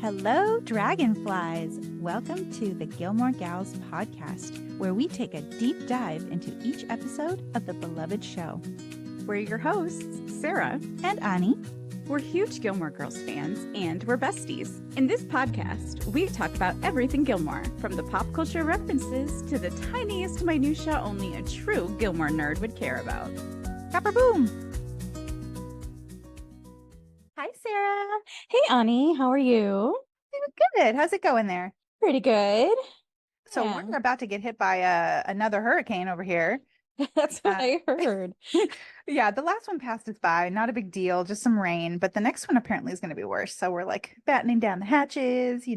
Hello, dragonflies! Welcome to the Gilmore Girls podcast, where we take a deep dive into each episode of the beloved show. We're your hosts, Sarah and Ani. We're huge Gilmore Girls fans, and we're besties. In this podcast, we talk about everything Gilmore, from the pop culture references to the tiniest minutia only a true Gilmore nerd would care about. Copper boom! Hi, Sarah. Hey, Ani, how are you? Good. How's it going there? Pretty good. So Yeah. we're about to get hit by another hurricane over here. That's what I heard. Yeah, the last one passed us by. Not a big deal, just some rain. But the next one apparently is going to be worse. So we're like battening down the hatches,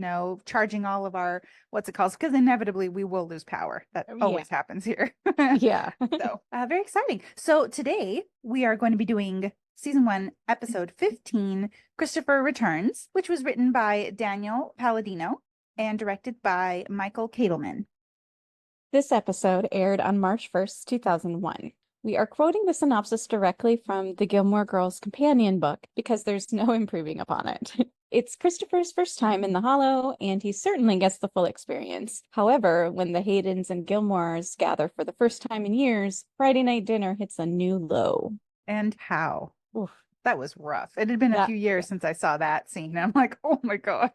charging all of our, what's it called? Because inevitably we will lose power. That always happens here. Yeah. So very exciting. So today we are going to be doing Season 1, Episode 15, Christopher Returns, which was written by Daniel Palladino and directed by Michael Katelman. This episode aired on March 1st, 2001. We are quoting the synopsis directly from the Gilmore Girls companion book because there's no improving upon it. It's Christopher's first time in the Hollow, and he certainly gets the full experience. However, when the Haydens and Gilmores gather for the first time in years, Friday night dinner hits a new low. And how? Oof. That was rough. It had been a few years since I saw that scene. And I'm like, oh my God.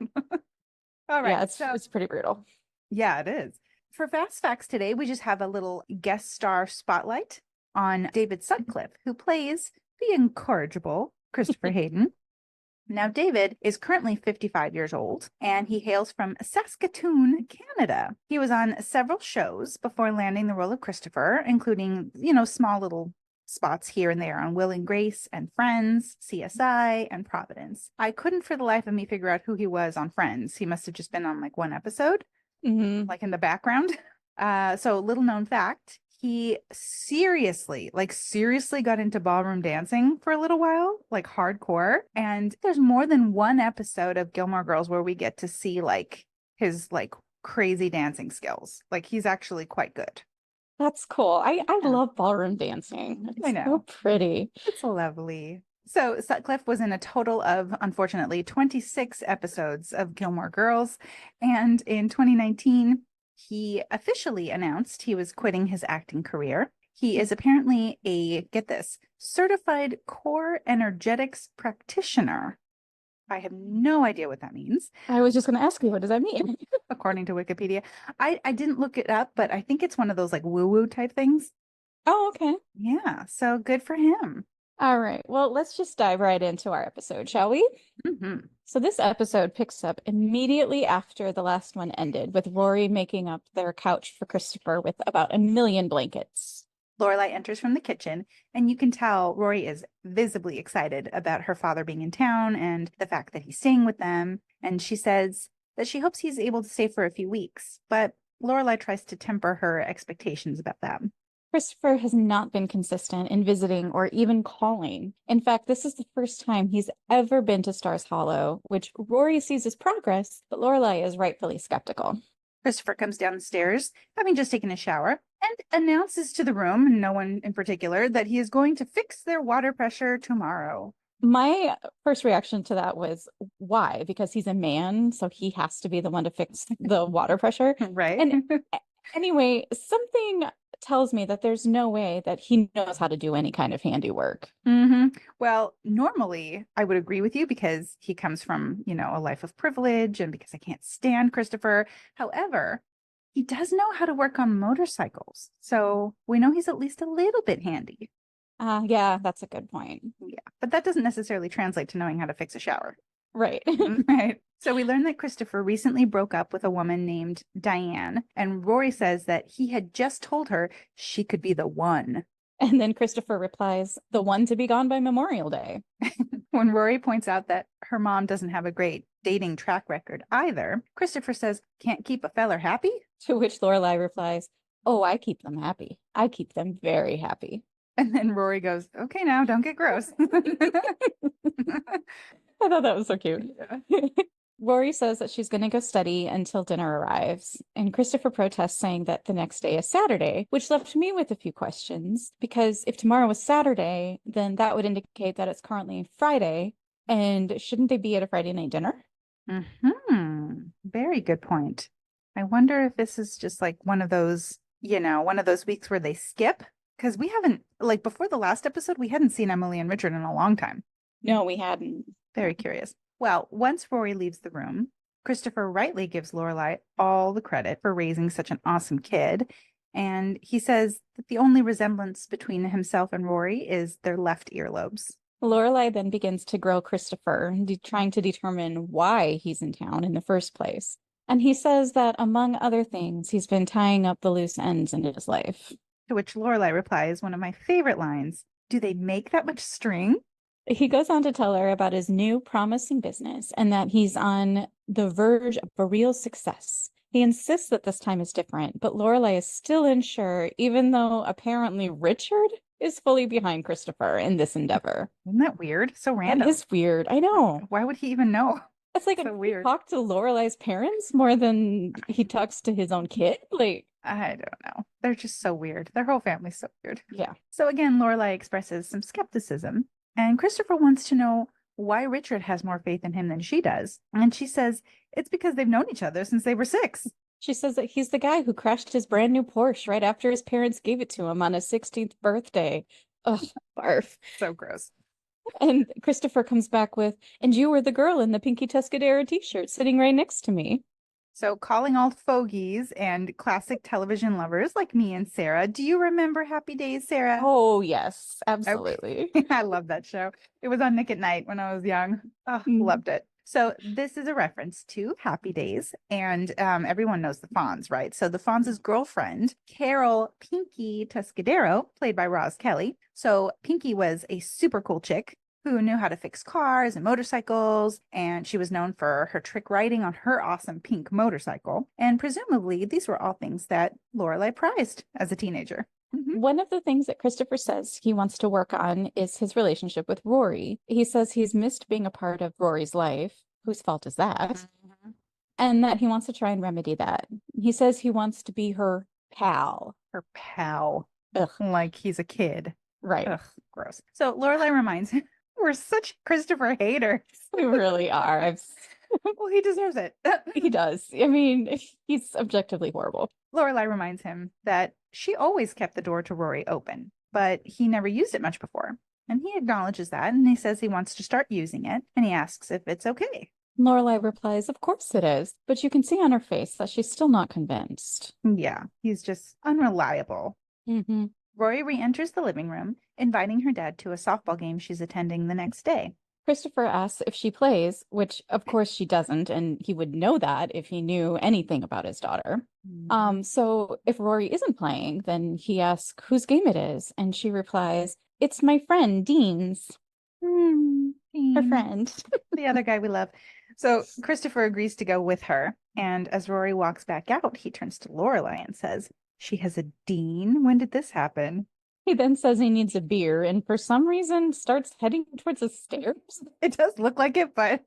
All right. Yeah, it's pretty brutal. Yeah, it is. For Fast Facts today, we just have a little guest star spotlight on David Sutcliffe, who plays the incorrigible Christopher Hayden. Now, David is currently 55 years old, and he hails from Saskatoon, Canada. He was on several shows before landing the role of Christopher, including, small little spots here and there on Will and Grace and Friends, CSI, and Providence. I couldn't for the life of me figure out who he was on Friends. He must have just been on like one episode. Like in the background. So little known fact, he seriously got into ballroom dancing for a little while, like hardcore. And there's more than one episode of Gilmore Girls where we get to see like his like crazy dancing skills. Like he's actually quite good. That's cool. I love ballroom dancing. It's I know. so pretty. It's lovely. So Sutcliffe was in a total of, unfortunately, 26 episodes of Gilmore Girls. And in 2019, he officially announced he was quitting his acting career. He is apparently get this, certified core energetics practitioner. I have no idea what that means. I was just going to ask you, what does that mean? According to Wikipedia. I didn't look it up, but I think it's one of those like woo-woo type things. Oh, okay. Yeah, so good for him. All right. Well, let's just dive right into our episode, shall we? Mm-hmm. So this episode picks up immediately after the last one ended, with Rory making up their couch for Christopher with about 1 million blankets. Lorelai enters from the kitchen, and you can tell Rory is visibly excited about her father being in town and the fact that he's staying with them. And she says that she hopes he's able to stay for a few weeks, but Lorelai tries to temper her expectations about that. Christopher has not been consistent in visiting or even calling. In fact, this is the first time he's ever been to Stars Hollow, which Rory sees as progress, but Lorelai is rightfully skeptical. Christopher comes down the stairs, having just taken a shower, and announces to the room, no one in particular, that he is going to fix their water pressure tomorrow. My first reaction to that was, why? Because he's a man, so he has to be the one to fix the water pressure. Right. And anyway, something tells me that there's no way that he knows how to do any kind of handiwork. Mm-hmm. Well, normally I would agree with you because he comes from, a life of privilege and because I can't stand Christopher. However, he does know how to work on motorcycles. So we know he's at least a little bit handy. Yeah, that's a good point. Yeah, but that doesn't necessarily translate to knowing how to fix a shower. Right. Right. So we learned that Christopher recently broke up with a woman named Diane, and Rory says that he had just told her she could be the one. And then Christopher replies, the one to be gone by Memorial Day. When Rory points out that her mom doesn't have a great dating track record either, Christopher says, can't keep a feller happy? To which Lorelai replies, oh, I keep them happy. I keep them very happy. And then Rory goes, okay, now don't get gross. I thought that was so cute. Yeah. Rory says that she's going to go study until dinner arrives, and Christopher protests, saying that the next day is Saturday, which left me with a few questions, because if tomorrow was Saturday, then that would indicate that it's currently Friday, and shouldn't they be at a Friday night dinner? Very good point. I wonder if this is just like one of those, one of those weeks where they skip. Because we haven't, like before the last episode, we hadn't seen Emily and Richard in a long time. No, we hadn't. Very curious. Well, once Rory leaves the room, Christopher rightly gives Lorelai all the credit for raising such an awesome kid. And he says that the only resemblance between himself and Rory is their left earlobes. Lorelai then begins to grill Christopher, trying to determine why he's in town in the first place. And he says that, among other things, he's been tying up the loose ends in his life. To which Lorelai replies, one of my favorite lines, do they make that much string? He goes on to tell her about his new promising business and that he's on the verge of a real success. He insists that this time is different, but Lorelai is still unsure, even though apparently Richard is fully behind Christopher in this endeavor. Isn't that weird? So random. That is weird. I know. Why would he even know? It's like so weird. He talks to Lorelai's parents more than he talks to his own kid. Like, I don't know. They're just so weird. Their whole family's so weird. Yeah. So again, Lorelai expresses some skepticism, and Christopher wants to know why Richard has more faith in him than she does. And she says it's because they've known each other since they were 6. She says that he's the guy who crashed his brand new Porsche right after his parents gave it to him on his 16th birthday. Ugh, barf. So gross. And Christopher comes back with, and you were the girl in the Pinky Tuscadero t-shirt sitting right next to me. So calling all fogies and classic television lovers like me and Sarah, do you remember Happy Days, Sarah? Oh, yes, absolutely. Okay. I love that show. It was on Nick at Night when I was young. Oh, loved it. So this is a reference to Happy Days, and everyone knows the Fonz, right? So the Fonz's girlfriend, Carol Pinky Tuscadero, played by Roz Kelly. So Pinky was a super cool chick who knew how to fix cars and motorcycles, and she was known for her trick riding on her awesome pink motorcycle. And presumably, these were all things that Lorelai prized as a teenager. One of the things that Christopher says he wants to work on is his relationship with Rory. He says he's missed being a part of Rory's life. Whose fault is that? And that he wants to try and remedy that. He says he wants to be her pal. Her pal. Ugh. Like he's a kid. Right. Ugh, gross. So Lorelai reminds him, we're such Christopher haters. We really are. Well, he deserves it. He does. I mean, he's objectively horrible. Lorelai reminds him that she always kept the door to Rory open, but he never used it much before. And he acknowledges that, and he says he wants to start using it, and he asks if it's okay. Lorelai replies, of course it is, but you can see on her face that she's still not convinced. Yeah, he's just unreliable. Rory re-enters the living room, inviting her dad to a softball game she's attending the next day. Christopher asks if she plays, which of course she doesn't, and he would know that if he knew anything about his daughter. So if Rory isn't playing, then he asks whose game it is, and she replies, it's my friend Dean's. Dean. Her friend. The other guy we love. So Christopher agrees to go with her, and as Rory walks back out, he turns to Lorelai and says, she has a Dean? When did this happen? He then says he needs a beer and for some reason starts heading towards the stairs. It does look like it, but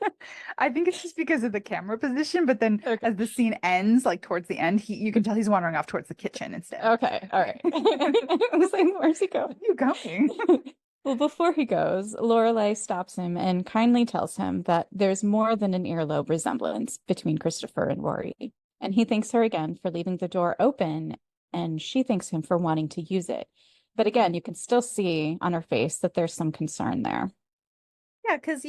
I think it's just because of the camera position. But then as the scene ends, like towards the end, you can tell he's wandering off towards the kitchen instead. Okay, all right. I was like, where's he going? Where are you going? Well, before he goes, Lorelai stops him and kindly tells him that there's more than an earlobe resemblance between Christopher and Rory. And he thanks her again for leaving the door open, and she thanks him for wanting to use it. But again, you can still see on her face that there's some concern there. Yeah, because,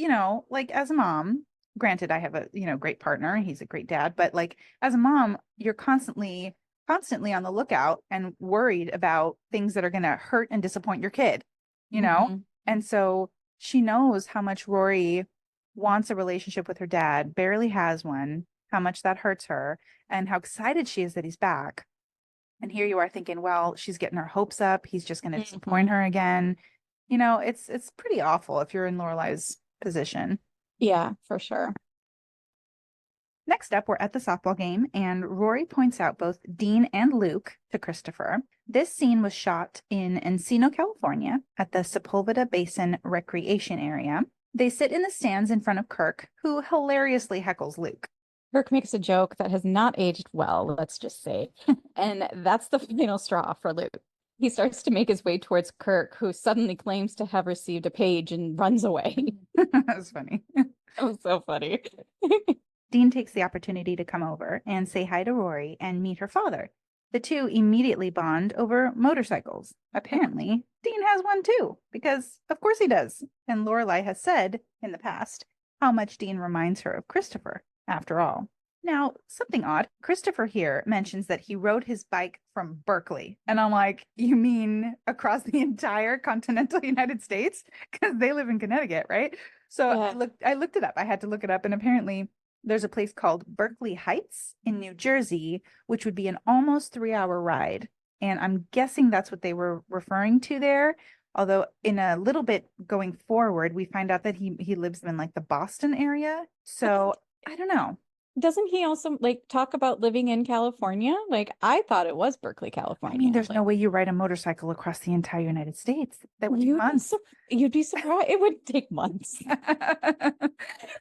like as a mom, granted, I have a, great partner. He's a great dad. But like as a mom, you're constantly on the lookout and worried about things that are going to hurt and disappoint your kid, And so she knows how much Rory wants a relationship with her dad, barely has one, how much that hurts her, and how excited she is that he's back. And here you are thinking, well, she's getting her hopes up. He's just going to disappoint her again. It's pretty awful if you're in Lorelai's position. Yeah, for sure. Next up, we're at the softball game, and Rory points out both Dean and Luke to Christopher. This scene was shot in Encino, California, at the Sepulveda Basin Recreation Area. They sit in the stands in front of Kirk, who hilariously heckles Luke. Kirk makes a joke that has not aged well, let's just say. And that's the final straw for Luke. He starts to make his way towards Kirk, who suddenly claims to have received a page and runs away. That was funny. That was so funny. Dean takes the opportunity to come over and say hi to Rory and meet her father. The two immediately bond over motorcycles. Apparently, Dean has one too, because of course he does. And Lorelai has said in the past how much Dean reminds her of Christopher, after all. Now, something odd. Christopher here mentions that he rode his bike from Berkeley. And I'm like, you mean across the entire continental United States? Because they live in Connecticut, right? So Yeah. I looked it up. I had to look it up. And apparently there's a place called Berkeley Heights in New Jersey, which would be an almost 3-hour ride. And I'm guessing that's what they were referring to there. Although in a little bit going forward, we find out that he lives in like the Boston area. So I don't know. Doesn't he also like talk about living in California? Like I thought it was Berkeley, I California. mean, there's Like no way you ride a motorcycle across the entire United States. That would take months. you'd be surprised. It would take months.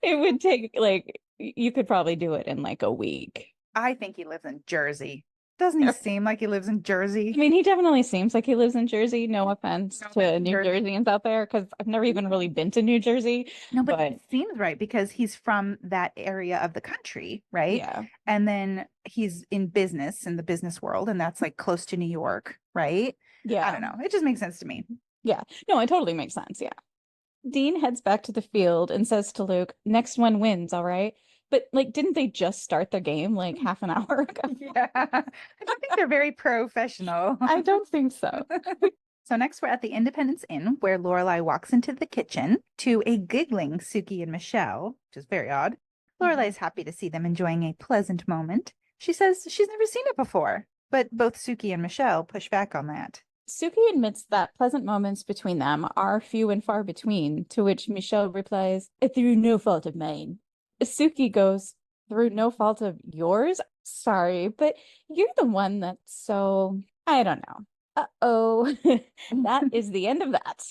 It would take like you could probably do it in like a week. I think he lives in Jersey. Doesn't he seem like he lives in Jersey? I mean, he definitely seems like he lives in Jersey. No offense No to offense, New Jersey. Jerseyans out there, because I've never even really been to New Jersey. No, but But it seems right because he's from that area of the country, right? yeah, And then he's in business in the business world, and that's like close to New York, right? I yeah, don't know. It just makes sense to me. yeah. No, it totally makes sense. Yeah. Dean heads back to the field and says to Luke, "Next one wins, all right?" But like, didn't they just start the game like half an hour ago? Yeah. I don't think they're very professional. I don't think so. So next we're at the Independence Inn, where Lorelai walks into the kitchen to a giggling Suki and Michelle, which is very odd. Lorelai is happy to see them enjoying a pleasant moment. She says she's never seen it before, but both Suki and Michelle push back on that. Suki admits that pleasant moments between them are few and far between, to which Michelle replies, "Through no fault of mine." Suki goes, "Through no fault of yours? Sorry, but you're the one that's so, I don't know. Uh-oh." That is the end of that.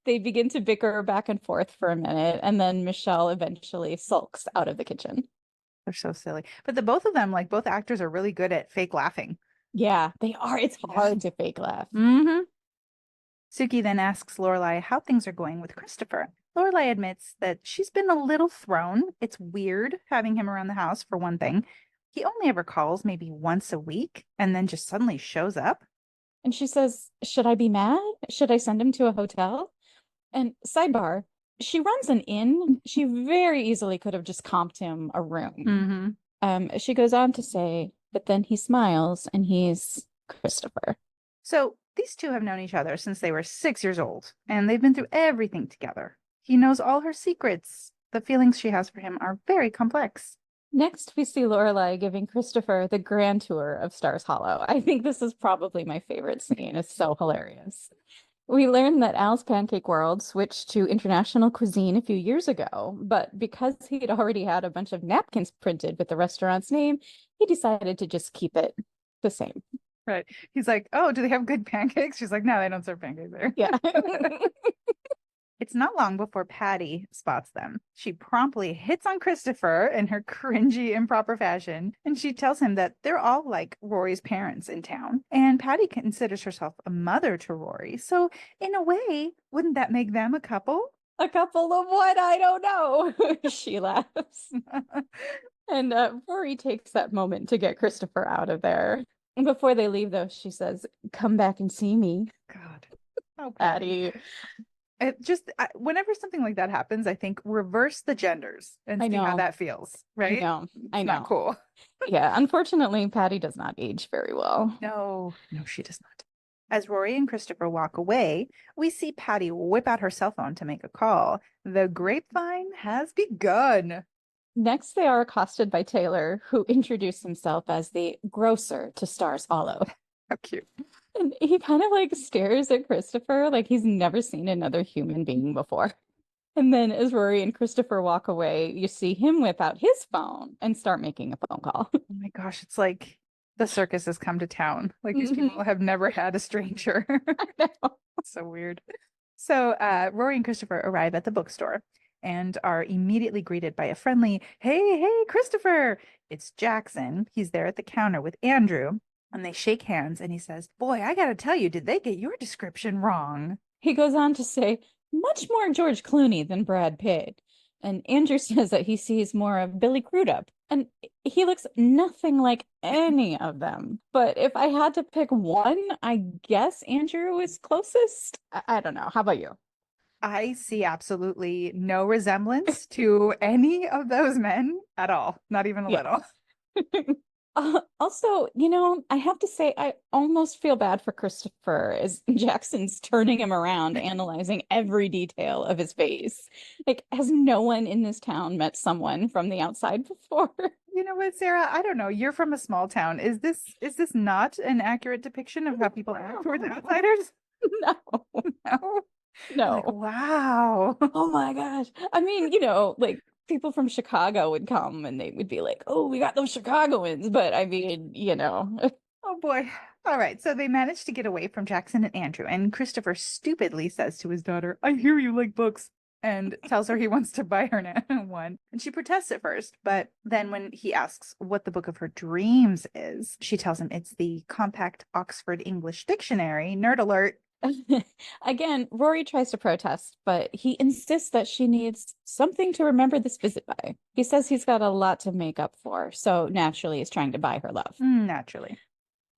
They begin to bicker back and forth for a minute, and then Michelle eventually sulks out of the kitchen. They're so silly. But the both of them, like both actors, are really good at fake laughing. Yeah, they are. It's hard to fake laugh. Mm-hmm. Suki then asks Lorelai how things are going with Christopher. Lorelai admits that she's been a little thrown. It's weird having him around the house, for one thing. He only ever calls maybe once a week and then just suddenly shows up. And she says, "Should I be mad? Should I send him to a hotel?" And sidebar, she runs an inn. She very easily could have just comped him a room. Mm-hmm. She goes on to say, "But then he smiles and he's Christopher." So these two have known each other since they were 6 years old, and they've been through everything together. He knows all her secrets. The feelings she has for him are very complex. Next, we see Lorelai giving Christopher the grand tour of Stars Hollow. I think this is probably my favorite scene. It's so hilarious. We learned that Al's Pancake World switched to international cuisine a few years ago, but because he'd already had a bunch of napkins printed with the restaurant's name, he decided to just keep it the same. Right. He's like, "Oh, do they have good pancakes?" She's like, "No, they don't serve pancakes there." Yeah. It's not long before Patty spots them. She promptly hits on Christopher in her cringy, improper fashion, and she tells him that they're all like Rory's parents in town. And Patty considers herself a mother to Rory. So, in a way, wouldn't that make them a couple? A couple of what? I don't know. She laughs. And Rory takes that moment to get Christopher out of there. And before they leave, though, she says, "Come back and see me." God. Oh, Patty. It just, whenever something like that happens, I think reverse the genders and I see how know. that feels, right? I It's know. not cool. Yeah, unfortunately, Patty does not age very well. No, she does not. As Rory and Christopher walk away, we see Patty whip out her cell phone to make a call. The grapevine has begun. Next, they are accosted by Taylor, who introduced himself as the grocer to Stars Hollow. How cute. And he kind of like stares at Christopher like he's never seen another human being before. And then as Rory and Christopher walk away, you see him whip out his phone and start making a phone call. Oh my gosh, it's like the circus has come to town. Like these people have never had a stranger. I know. So weird. So Rory and Christopher arrive at the bookstore and are immediately greeted by a friendly, hey, Christopher. It's Jackson. He's there at the counter with Andrew. And they shake hands and he says, "Boy, I got to tell you, did they get your description wrong?" He goes on to say, "Much more George Clooney than Brad Pitt." And Andrew says that he sees more of Billy Crudup, and he looks nothing like any of them. But if I had to pick one, I guess Andrew is closest. I don't know. How about you? I see absolutely no resemblance to any of those men at all, not even a Yeah. little. Also, I have to say, I almost feel bad for Christopher as Jackson's turning him around, analyzing every detail of his face. Like, has no one in this town met someone from the outside before? You know what, Sarah? I don't know. You're from a small town. Is this not an accurate depiction of how people act towards outsiders? No, No. Like, no. wow. Oh my gosh. I mean, like people from Chicago would come and they would be like, "Oh, we got those Chicagoans." But I mean, Oh boy. All right. So they managed to get away from Jackson and Andrew, and Christopher stupidly says to his daughter, I hear you like books, and tells her he wants to buy her one. And she protests at first, but then when he asks what the book of her dreams is, she tells him it's the Compact Oxford English Dictionary. Nerd alert. Again, Rory tries to protest, but he insists that she needs something to remember this visit by. He says he's got a lot to make up for, so naturally he's trying to buy her love. Naturally.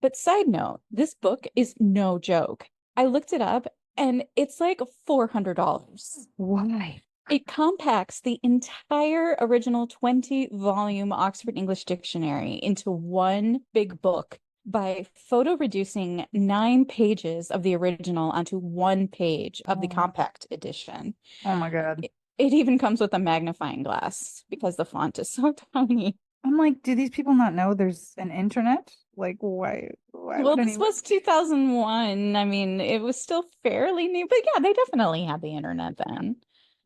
But side note, this book is no joke. I looked it up and it's like $400. Why? It compacts the entire original 20-volume Oxford English Dictionary into one big book by photo reducing 9 pages of the original onto one page of the compact edition. Oh my God. It even comes with a magnifying glass because the font is so tiny. I'm like, do these people not know there's an internet? Like, why Well, would this was 2001. I mean, it was still fairly new, but yeah, they definitely had the internet then.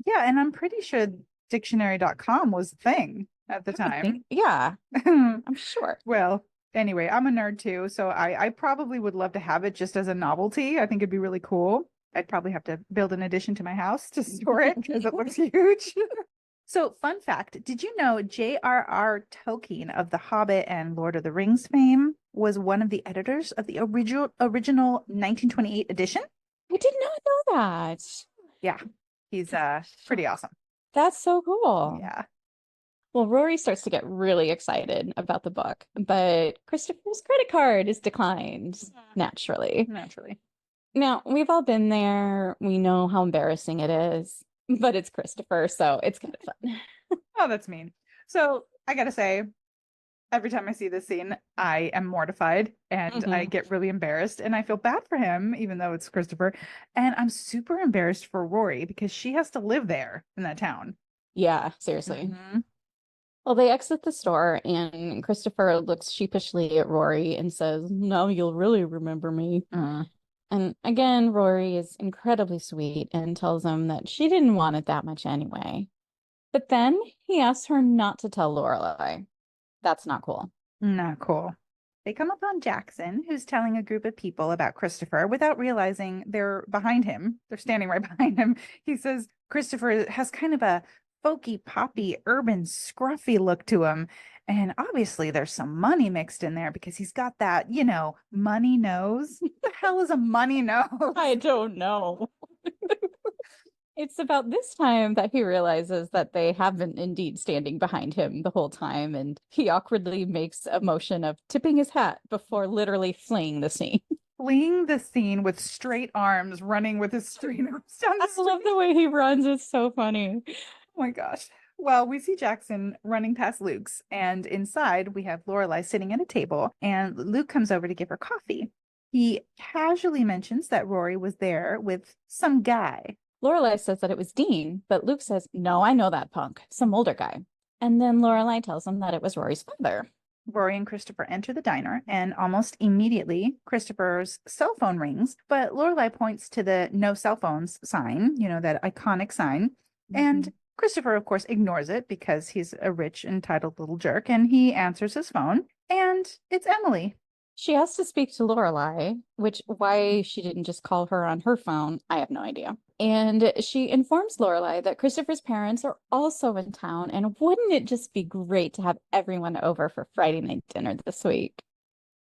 Yeah, and I'm pretty sure dictionary.com was the thing at the time. Yeah, I'm sure. Well, anyway, I'm a nerd too, so I probably would love to have it just as a novelty. I think it'd be really cool. I'd probably have to build an addition to my house to store it because it looks huge. So, fun fact, did you know J.R.R. Tolkien of The Hobbit and Lord of the Rings fame was one of the editors of the original 1928 edition? I did not know that. Yeah, he's pretty awesome. That's so cool. Yeah. Well, Rory starts to get really excited about the book, but Christopher's credit card is declined, naturally. Naturally. Now, we've all been there. We know how embarrassing it is, but it's Christopher, so it's kind of fun. Oh, that's mean. So I gotta say, every time I see this scene, I am mortified and I get really embarrassed and I feel bad for him, even though it's Christopher. And I'm super embarrassed for Rory because she has to live there in that town. Yeah, seriously. Well, they exit the store and Christopher looks sheepishly at Rory and says, "Now you'll really remember me." And again, Rory is incredibly sweet and tells him that she didn't want it that much anyway. But then he asks her not to tell Lorelai. That's not cool. Not cool. They come upon Jackson, who's telling a group of people about Christopher without realizing they're behind him. They're standing right behind him. He says Christopher has kind of a folky, poppy, urban, scruffy look to him. And obviously there's some money mixed in there because he's got that, money nose. What the hell is a money nose? I don't know. It's about this time that he realizes that they have been indeed standing behind him the whole time, and he awkwardly makes a motion of tipping his hat before literally fleeing the scene. Fleeing the scene with straight arms, running with his straight arms down the street. I love the way he runs. It's so funny. Oh my gosh. Well, we see Jackson running past Luke's, and inside we have Lorelai sitting at a table, and Luke comes over to give her coffee. He casually mentions that Rory was there with some guy. Lorelai says that it was Dean, but Luke says, "No, I know that punk, some older guy." And then Lorelai tells him that it was Rory's father. Rory and Christopher enter the diner, and almost immediately, Christopher's cell phone rings, but Lorelai points to the no cell phones sign, that iconic sign, and Christopher, of course, ignores it because he's a rich, entitled little jerk, and he answers his phone, and it's Emily. She has to speak to Lorelai, which why she didn't just call her on her phone, I have no idea. And she informs Lorelai that Christopher's parents are also in town, and wouldn't it just be great to have everyone over for Friday night dinner this week?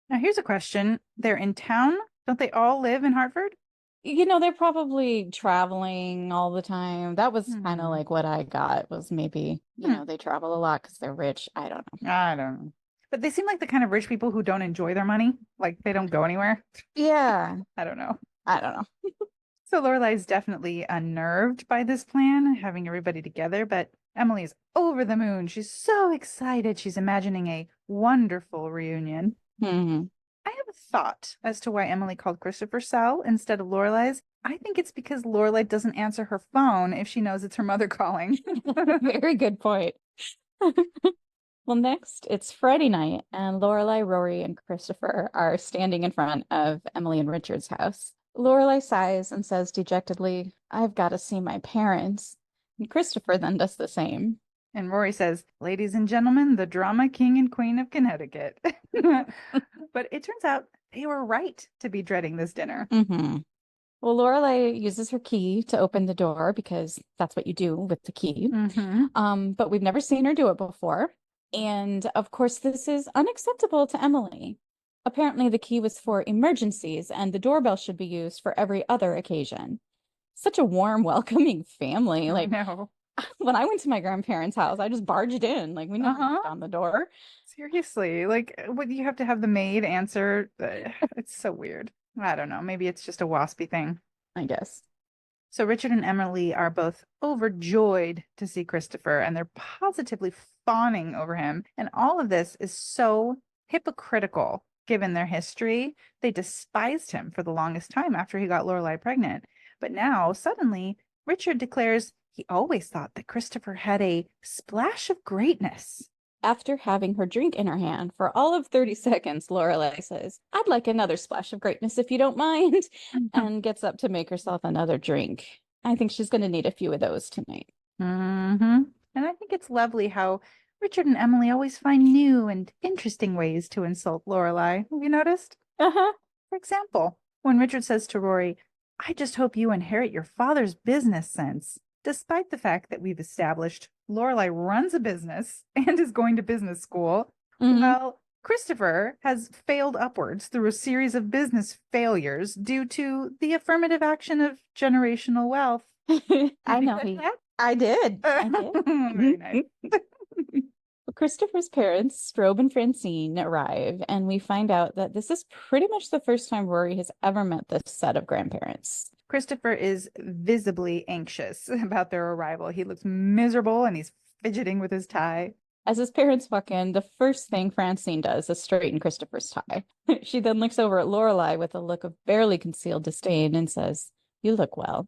Now, here's a question. They're in town? Don't they all live in Hartford? They're probably traveling all the time. That was kind of Hmm. like what I got was maybe, Hmm. they travel a lot because they're rich. I don't know. I don't know. But they seem like the kind of rich people who don't enjoy their money. Like they don't go anywhere. Yeah, I don't know. I don't know. So Lorelai's definitely unnerved by this plan, having everybody together, but Emily's over the moon. She's so excited. She's imagining a wonderful reunion. Hmm. I have a thought as to why Emily called Christopher Sal instead of Lorelai's. I think it's because Lorelai doesn't answer her phone if she knows it's her mother calling. Very good point. Well, next, it's Friday night, and Lorelai, Rory, and Christopher are standing in front of Emily and Richard's house. Lorelai sighs and says dejectedly, I've got to see my parents. And Christopher then does the same. And Rory says, ladies and gentlemen, the drama king and queen of Connecticut. But it turns out they were right to be dreading this dinner. Hmm. Well, Lorelai uses her key to open the door because that's what you do with the key. Mm-hmm. But we've never seen her do it before. And of course, this is unacceptable to Emily. Apparently, the key was for emergencies, and the doorbell should be used for every other occasion. Such a warm, welcoming family. I Like know. when I went to my grandparents' house, I just barged in. Like we never Uh-huh. knocked on the door. Seriously, like, what you have to have the maid answer? It's so weird. I don't know. Maybe it's just a waspy thing. I guess. So Richard and Emily are both overjoyed to see Christopher, and they're positively fawning over him. And all of this is so hypocritical given their history. They despised him for the longest time after he got Lorelai pregnant. But now, suddenly, Richard declares he always thought that Christopher had a splash of greatness. After having her drink in her hand for all of 30 seconds, Lorelai says, I'd like another splash of greatness if you don't mind, and gets up to make herself another drink. I think she's going to need a few of those tonight. Mm-hmm. And I think it's lovely how Richard and Emily always find new and interesting ways to insult Lorelai. Have you noticed? Uh-huh. For example, when Richard says to Rory, I just hope you inherit your father's business sense, despite the fact that we've established Lorelai runs a business and is going to business school, Mhm. while Christopher has failed upwards through a series of business failures due to the affirmative action of generational wealth. I Did you know catch that? I did. I Very nice. did. Christopher's parents, Strobe and Francine, arrive, and we find out that this is pretty much the first time Rory has ever met this set of grandparents. Christopher is visibly anxious about their arrival. He looks miserable and he's fidgeting with his tie. As his parents walk in, the first thing Francine does is straighten Christopher's tie. She then looks over at Lorelai with a look of barely concealed disdain and says, You look well.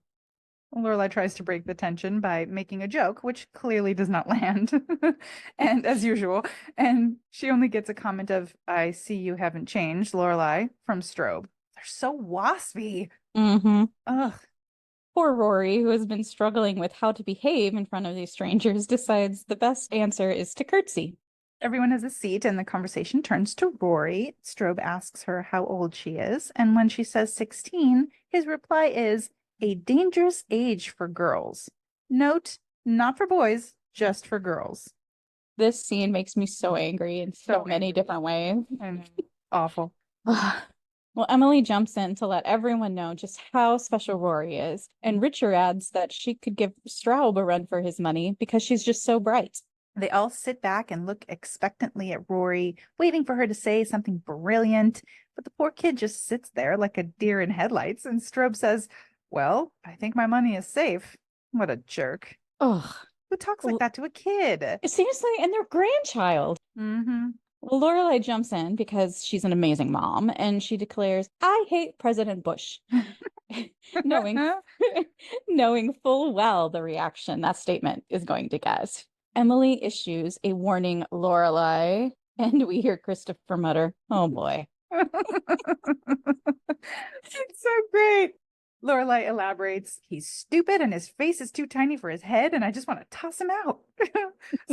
Lorelai tries to break the tension by making a joke, which clearly does not land. And as usual, and she only gets a comment of, I see you haven't changed, Lorelai, from Strobe. They're so waspy. Mm-hmm. Ugh. Poor Rory, who has been struggling with how to behave in front of these strangers, decides the best answer is to curtsy. Everyone has a seat, and the conversation turns to Rory. Strobe asks her how old she is, and when she says 16, his reply is, a dangerous age for girls. Note, not for boys, just for girls. This scene makes me so angry in so many angry. different ways. And awful. Well, Emily jumps in to let everyone know just how special Rory is, and Richard adds that she could give Straub a run for his money because she's just so bright. They all sit back and look expectantly at Rory, waiting for her to say something brilliant. But the poor kid just sits there like a deer in headlights, and Strobe says, well, I think my money is safe. What a jerk. Ugh. Who talks like that to a kid? Seriously, and their grandchild. Mm-hmm. Well, Lorelai jumps in because she's an amazing mom, and she declares, I hate President Bush. knowing, knowing full well the reaction that statement is going to get. Emily issues a warning, Lorelai, and we hear Christopher mutter, oh boy. It's so great. Lorelai elaborates, he's stupid and his face is too tiny for his head, and I just want to toss him out.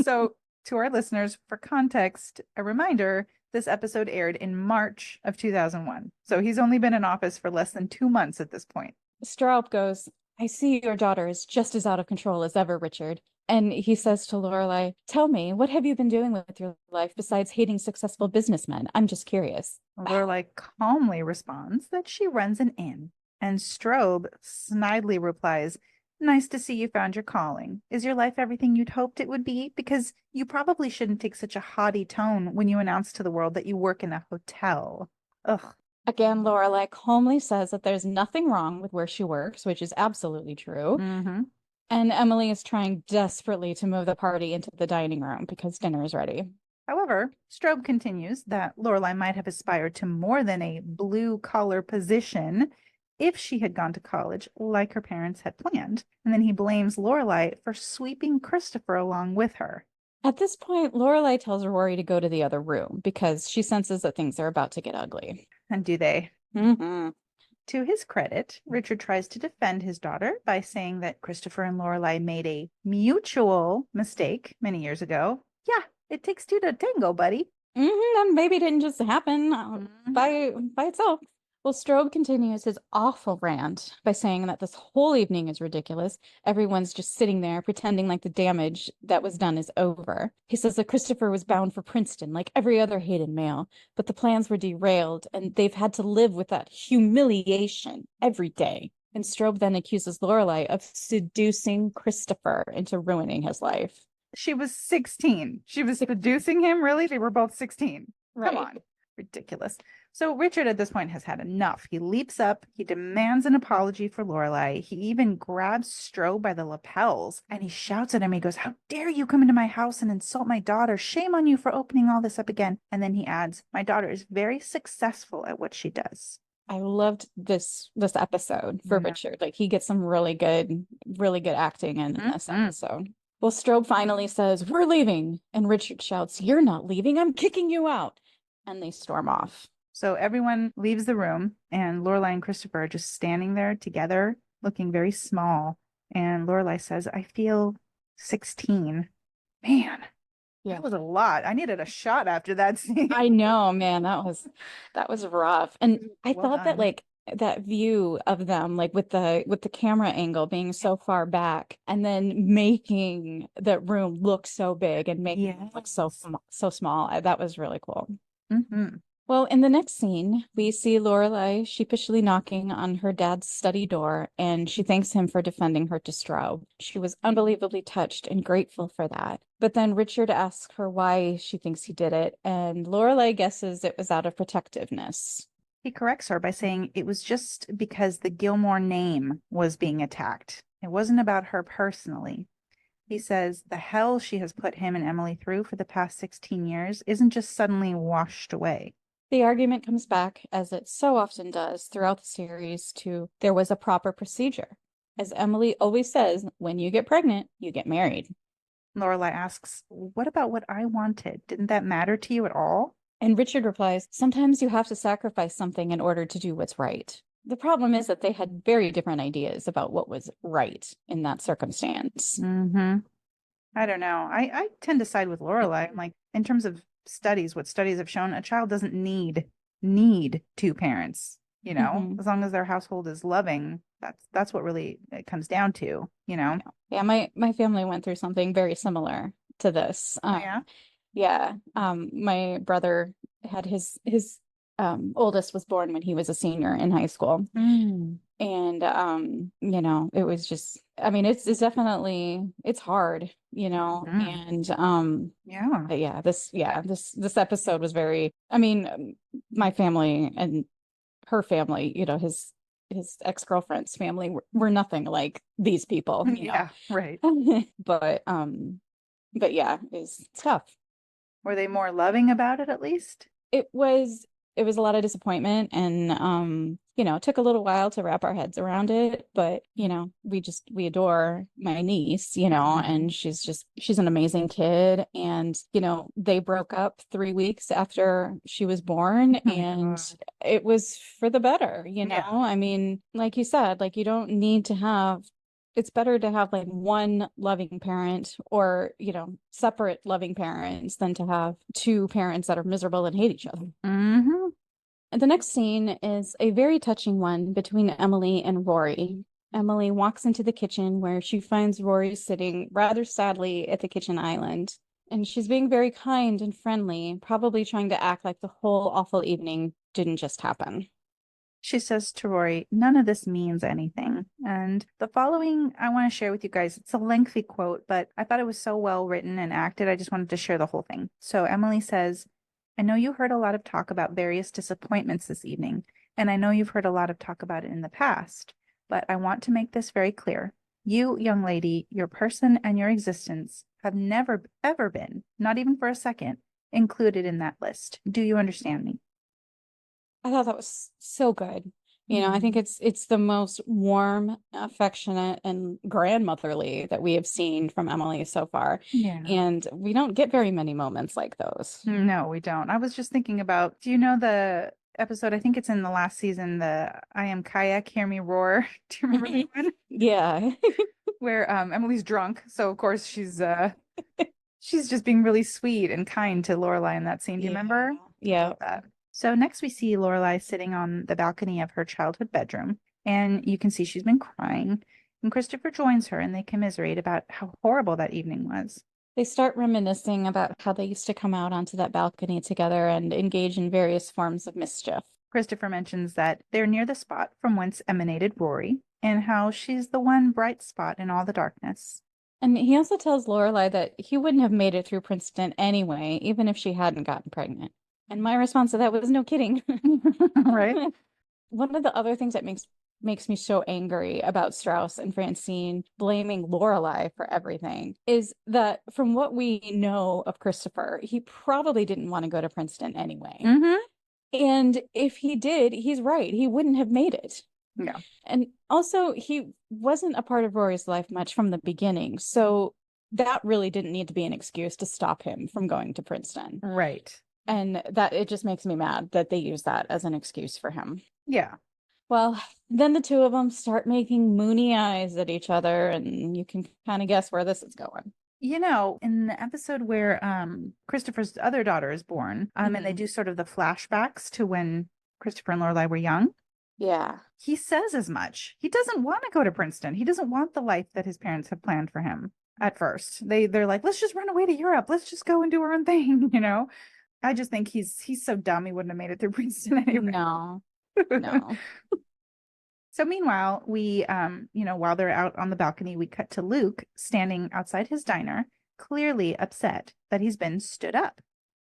So, to our listeners, for context, a reminder, this episode aired in March of 2001. So he's only been in office for less than 2 months at this point. Straub goes, I see your daughter is just as out of control as ever, Richard. And he says to Lorelai, tell me, what have you been doing with your life besides hating successful businessmen? I'm just curious. Lorelai calmly responds that she runs an inn. And Strobe snidely replies, "Nice to see you found your calling. Is your life everything you'd hoped it would be? Because you probably shouldn't take such a haughty tone when you announce to the world that you work in a hotel." Ugh. Again, Lorelai calmly says that there's nothing wrong with where she works, which is absolutely true. Mm-hmm. And Emily is trying desperately to move the party into the dining room because dinner is ready. However, Strobe continues that Lorelai might have aspired to more than a blue-collar position if she had gone to college like her parents had planned. And then he blames Lorelai for sweeping Christopher along with her. At this point, Lorelai tells Rory to go to the other room because she senses that things are about to get ugly. And do they? Mm-hmm. To his credit, Richard tries to defend his daughter by saying that Christopher and Lorelai made a mutual mistake many years ago. Yeah, it takes two to tango, buddy. And maybe it didn't just happen Mhm. by itself. Well, Strobe continues his awful rant by saying that this whole evening is ridiculous. Everyone's just sitting there pretending like the damage that was done is over. He says that Christopher was bound for Princeton like every other Hayden male, but the plans were derailed and they've had to live with that humiliation every day. And Strobe then accuses Lorelai of seducing Christopher into ruining his life. She was 16. She was seducing him? Really? They were both 16. Right. Come on. Ridiculous. So Richard at this point has had enough. He leaps up. He demands an apology for Lorelai. He even grabs Strobe by the lapels and he shouts at him. He goes, "How dare you come into my house and insult my daughter? Shame on you for opening all this up again." And then he adds, "My daughter is very successful at what she does." I loved this episode for Richard. Like he gets some really good acting in this episode. Well, Strobe finally says, "We're leaving." And Richard shouts, "You're not leaving. I'm kicking you out." And they storm off. So everyone leaves the room and Lorelai and Christopher are just standing there together, looking very small. And Lorelai says, "I feel 16. Man, Yeah. that was a lot. I needed a shot after that scene. I know, man. That was rough. And I Well thought that done. like that view of them, like with the camera angle being so far back and then making the room look so big and making it look so small. That was really cool. Mm-hmm. Well, in the next scene, we see Lorelai sheepishly knocking on her dad's study door, and she thanks him for defending her to Strobe. She was unbelievably touched and grateful for that. But then Richard asks her why she thinks he did it, and Lorelai guesses it was out of protectiveness. He corrects her by saying it was just because the Gilmore name was being attacked. It wasn't about her personally. He says the hell she has put him and Emily through for the past 16 years isn't just suddenly washed away. The argument comes back, as it so often does throughout the series, to there was a proper procedure. As Emily always says, when you get pregnant, you get married. Lorelai asks, "What about what I wanted? Didn't that matter to you at all?" And Richard replies, "Sometimes you have to sacrifice something in order to do what's right." The problem is that they had very different ideas about what was right in that circumstance. Mm-hmm. I don't know. I tend to side with Lorelai. I'm like, in terms of studies, what studies have shown, a child doesn't need two parents, you know, as long as their household is loving. That's what really it comes down to, you know. Yeah, my family went through something very similar to this. My brother had his oldest was born when he was a senior in high school. And it was just, I mean, it's definitely, it's hard, and this episode was very, I mean, my family and her family, his ex-girlfriend's family were nothing like these people, right. but yeah, it's tough. Were they more loving about it at least? It was a lot of disappointment, and it took a little while to wrap our heads around it, but we adore my niece, and she's an amazing kid, and they broke up 3 weeks after she was born, and it was for the better. I mean, like you said, like you don't need to have, it's better to have like one loving parent or, separate loving parents than to have two parents that are miserable and hate each other. Mm-hmm. And the next scene is a very touching one between Emily and Rory. Emily walks into the kitchen where she finds Rory sitting rather sadly at the kitchen island. And she's being very kind and friendly, probably trying to act like the whole awful evening didn't just happen. She says to Rory, none of this means anything. And the following I want to share with you guys. It's a lengthy quote, but I thought it was so well written and acted. I just wanted to share the whole thing. So Emily says, I know you heard a lot of talk about various disappointments this evening, and I know you've heard a lot of talk about it in the past, but I want to make this very clear. You, young lady, your person and your existence have never, ever been, not even for a second, included in that list. Do you understand me? I thought that was so good. I think it's the most warm, affectionate, and grandmotherly that we have seen from Emily so far. Yeah. And we don't get very many moments like those. No, we don't. I was just thinking about, do you know the episode? I think it's in the last season, the I Am Kayak, Hear Me Roar. Do you remember that one? Yeah. Where Emily's drunk, so of course she's just being really sweet and kind to Lorelai in that scene. Do you remember? Yeah. So next we see Lorelai sitting on the balcony of her childhood bedroom, and you can see she's been crying. And Christopher joins her, and they commiserate about how horrible that evening was. They start reminiscing about how they used to come out onto that balcony together and engage in various forms of mischief. Christopher mentions that they're near the spot from whence emanated Rory, and how she's the one bright spot in all the darkness. And he also tells Lorelai that he wouldn't have made it through Princeton anyway, even if she hadn't gotten pregnant. And my response to that was no kidding. Right? One of the other things that makes me so angry about Strauss and Francine blaming Lorelai for everything is that from what we know of Christopher, he probably didn't want to go to Princeton anyway. Mm-hmm. And if he did, he's right. He wouldn't have made it. Yeah. And also, he wasn't a part of Rory's life much from the beginning. So that really didn't need to be an excuse to stop him from going to Princeton. Right. And that it just makes me mad that they use that as an excuse for him. Yeah. Well, then the two of them start making moony eyes at each other, and you can kind of guess where this is going. In the episode where Christopher's other daughter is born, and they do sort of the flashbacks to when Christopher and Lorelai were young. Yeah. He says as much. He doesn't want to go to Princeton. He doesn't want the life that his parents have planned for him at first. They're like, let's just run away to Europe. Let's just go and do our own thing, I just think he's so dumb he wouldn't have made it through Princeton anyway. No. So meanwhile, we while they're out on the balcony, we cut to Luke standing outside his diner, clearly upset that he's been stood up.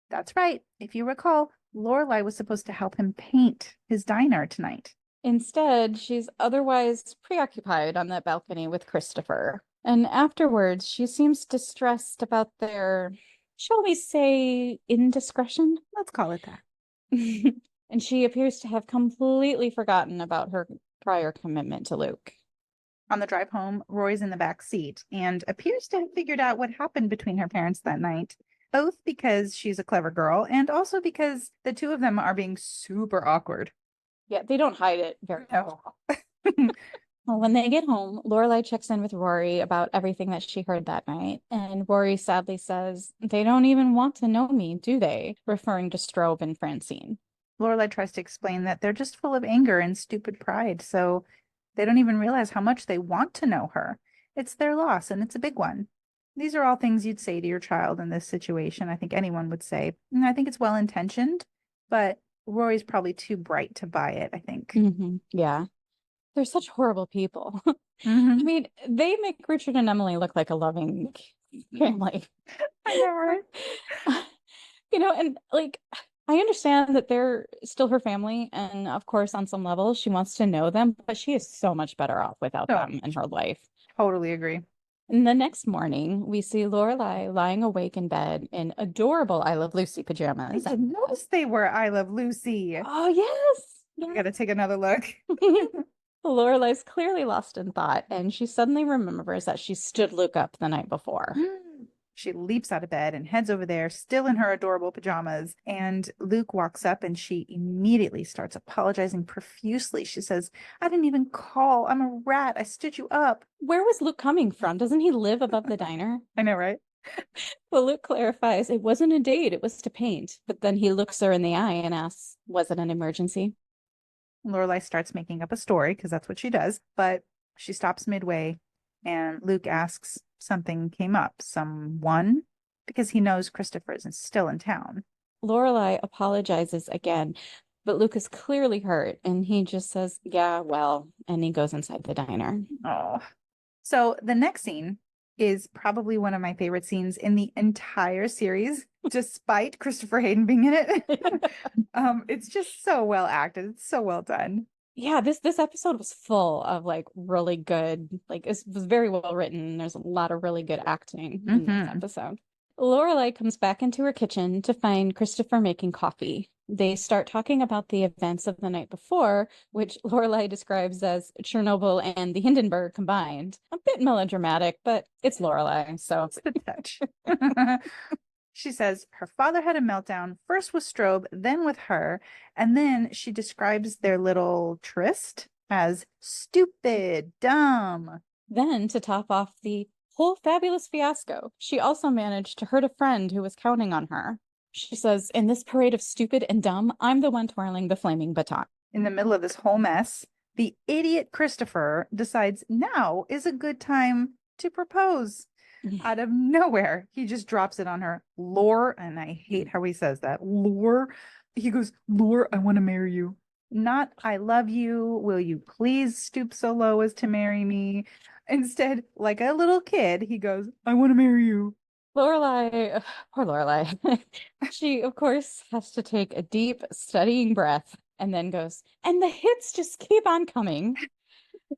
That's right. If you recall, Lorelai was supposed to help him paint his diner tonight. Instead, she's otherwise preoccupied on that balcony with Christopher. And afterwards, she seems distressed about their, shall we say, indiscretion? Let's call it that. And she appears to have completely forgotten about her prior commitment to Luke. On the drive home, Rory's in the back seat and appears to have figured out what happened between her parents that night, both because she's a clever girl and also because the two of them are being super awkward. Yeah, they don't hide it very well. No. Well, when they get home, Lorelai checks in with Rory about everything that she heard that night, and Rory sadly says, they don't even want to know me, do they? Referring to Strobe and Francine. Lorelai tries to explain that they're just full of anger and stupid pride, so they don't even realize how much they want to know her. It's their loss, and it's a big one. These are all things you'd say to your child in this situation. I think anyone would say. And I think it's well-intentioned, but Rory's probably too bright to buy it, I think. Mm-hmm. Yeah. They're such horrible people. Mm-hmm. I mean, they make Richard and Emily look like a loving family. I know, right? And like, I understand that they're still her family, and of course, on some level, she wants to know them, but she is so much better off without them in her life. Totally agree. And the next morning, we see Lorelai lying awake in bed in adorable I Love Lucy pajamas. I didn't notice they were I Love Lucy. Oh, yes. I gotta take another look. Lorelai's clearly lost in thought, and she suddenly remembers that she stood Luke up the night before. She leaps out of bed and heads over there, still in her adorable pajamas. And Luke walks up and she immediately starts apologizing profusely. She says, I didn't even call. I'm a rat. I stood you up. Where was Luke coming from? Doesn't he live above the diner? I know, right? Well, Luke clarifies it wasn't a date, it was to paint. But then he looks her in the eye and asks, was it an emergency? Lorelai starts making up a story because that's what she does. But she stops midway and Luke asks, something came up, someone, because he knows Christopher is still in town. Lorelai apologizes again, But Luke is clearly hurt, and he just says, yeah, well, and he goes inside the diner. Oh. So the next scene is probably one of my favorite scenes in the entire series, despite Christopher Hayden being in it. It's just so well acted. It's so well done. Yeah, this episode was full of like really good, like it was very well written. There's a lot of really good acting in this episode. Lorelai comes back into her kitchen to find Christopher making coffee. They start talking about the events of the night before, which Lorelai describes as Chernobyl and the Hindenburg combined. A bit melodramatic, but it's Lorelai, so It's a touch. She says her father had a meltdown, first with Strobe, then with her, and then she describes their little tryst as stupid, dumb. Then, to top off the whole fabulous fiasco, she also managed to hurt a friend who was counting on her. She says, in this parade of stupid and dumb, I'm the one twirling the flaming baton. In the middle of this whole mess, the idiot Christopher decides now is a good time to propose. Out of nowhere, he just drops it on her. Lore, and I hate how he says that. Lore. He goes, Lore, I want to marry you. Not, I love you. Will you please stoop so low as to marry me? Instead, like a little kid, he goes, I want to marry you. Lorelai, poor Lorelai. She, of course, has to take a deep, steadying breath and then goes, and the hits just keep on coming.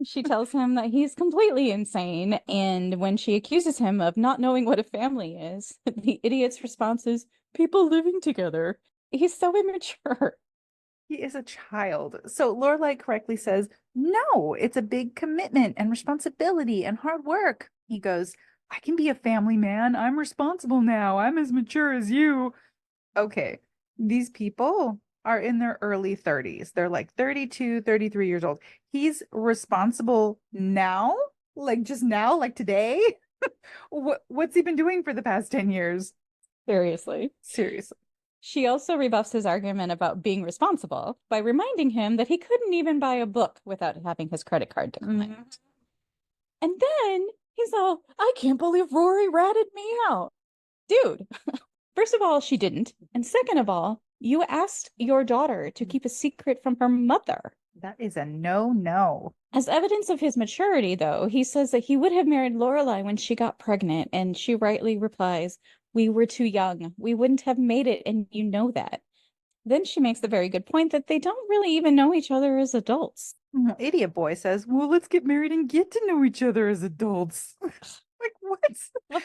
She tells him that he's completely insane, and when she accuses him of not knowing what a family is, the idiot's response is, people living together. He's so immature. He is a child. So Lorelai correctly says, no, it's a big commitment and responsibility and hard work. He goes, I can be a family man. I'm responsible now. I'm as mature as you. Okay, these people are in their early 30s. They're like 32, 33 years old. He's responsible now? Like just now, like today? What's he been doing for the past 10 years? Seriously. She also rebuffs his argument about being responsible by reminding him that he couldn't even buy a book without having his credit card declined. And then he's all, I can't believe Rory ratted me out. Dude, first of all, she didn't. And second of all, you asked your daughter to keep a secret from her mother. That is a no. As evidence of his maturity, though, he says that he would have married Lorelai when she got pregnant, and she rightly replies, we were too young. We wouldn't have made it, and you know that. Then she makes the very good point that they don't really even know each other as adults. Idiot boy says, well, let's get married and get to know each other as adults. Like, what?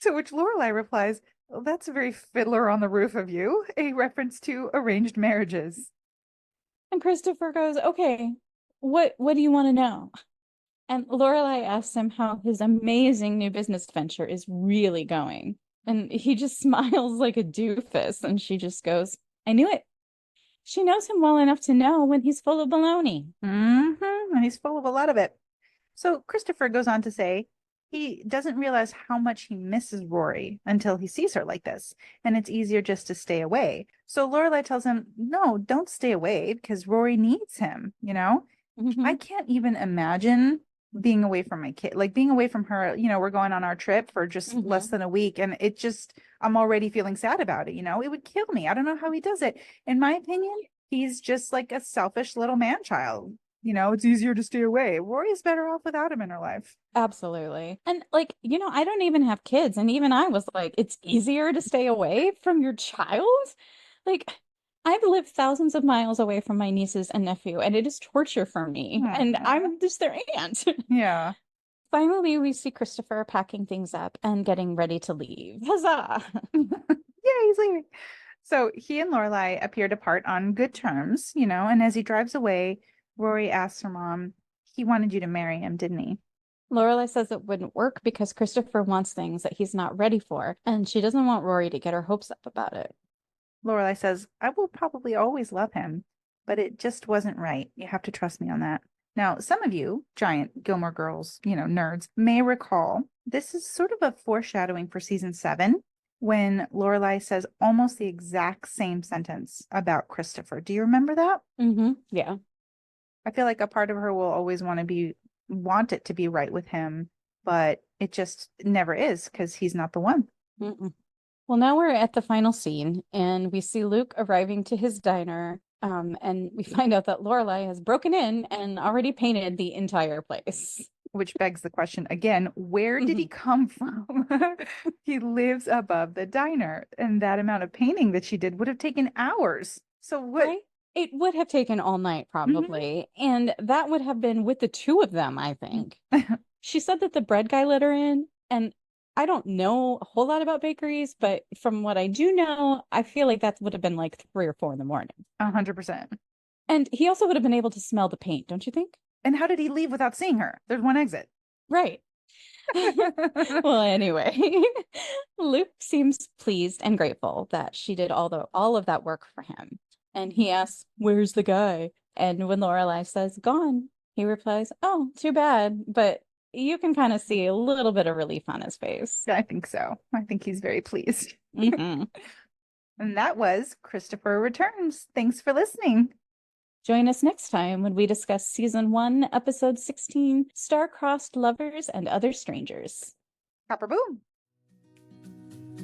To which Lorelai replies, well, that's a very Fiddler on the Roof of you, a reference to arranged marriages. And Christopher goes, okay, what do you want to know? And Lorelai asks him how his amazing new business venture is really going. And he just smiles like a doofus. And she just goes, I knew it. She knows him well enough to know when he's full of baloney. And he's full of a lot of it. So Christopher goes on to say he doesn't realize how much he misses Rory until he sees her like this, and it's easier just to stay away. So Lorelai tells him, no, don't stay away because Rory needs him, you know? I can't even imagine being away from my kid, like being away from her. You know, we're going on our trip for just less than a week, and it just, I'm already feeling sad about it. You know, it would kill me. I don't know how he does it. In my opinion, he's just like a selfish little man child. You know, it's easier to stay away. Rory's better off without him in her life. Absolutely. And like, you know, I don't even have kids. And even I was like, it's easier to stay away from your child. Like, I've lived thousands of miles away from my nieces and nephew, and it is torture for me. And I'm just their aunt. Yeah. Finally, we see Christopher packing things up and getting ready to leave. Huzzah! Yeah, he's leaving. So he and Lorelai appear to part on good terms, you know, and as he drives away, Rory asks her mom, he wanted you to marry him, didn't he? Lorelai says it wouldn't work because Christopher wants things that he's not ready for, and she doesn't want Rory to get her hopes up about it. Lorelai says, I will probably always love him, but it just wasn't right. You have to trust me on that. Now, some of you, giant Gilmore Girls, you know, nerds, may recall this is sort of a foreshadowing for season 7 when Lorelai says almost the exact same sentence about Christopher. Do you remember that? Yeah. I feel like a part of her will always want it to be right with him, but it just never is because he's not the one. Well, now we're at the final scene, and we see Luke arriving to his diner And we find out that Lorelai has broken in and already painted the entire place. Which begs the question again, where did he come from? He lives above the diner, and that amount of painting that she did would have taken hours. So what? Right? It would have taken all night, probably. And that would have been with the two of them, I think. She said that the bread guy let her in, and I don't know a whole lot about bakeries, but from what I do know, I feel like that would have been like 3 or 4 in the morning. 100%. And he also would have been able to smell the paint, don't you think? And how did he leave without seeing her? There's one exit. Right. Well, anyway, Luke seems pleased and grateful that she did all of that work for him. And he asks, "Where's the guy?" And when Lorelai says, "Gone," he replies, "Oh, too bad." But you can kind of see a little bit of relief on his face. I think so. I think he's very pleased. Mhm. And that was Christopher Returns. Thanks for listening. Join us next time when we discuss Season 1, Episode 16, Star-Crossed Lovers and Other Strangers. Copper boom.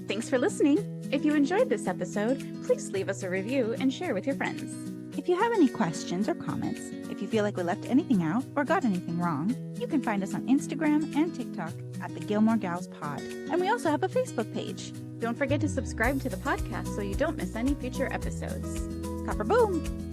Thanks for listening. If you enjoyed this episode, please leave us a review and share with your friends. If you have any questions or comments, if you feel like we left anything out or got anything wrong, you can find us on Instagram and TikTok at the Gilmore Gals Pod. And we also have a Facebook page. Don't forget to subscribe to the podcast so you don't miss any future episodes. Copper boom.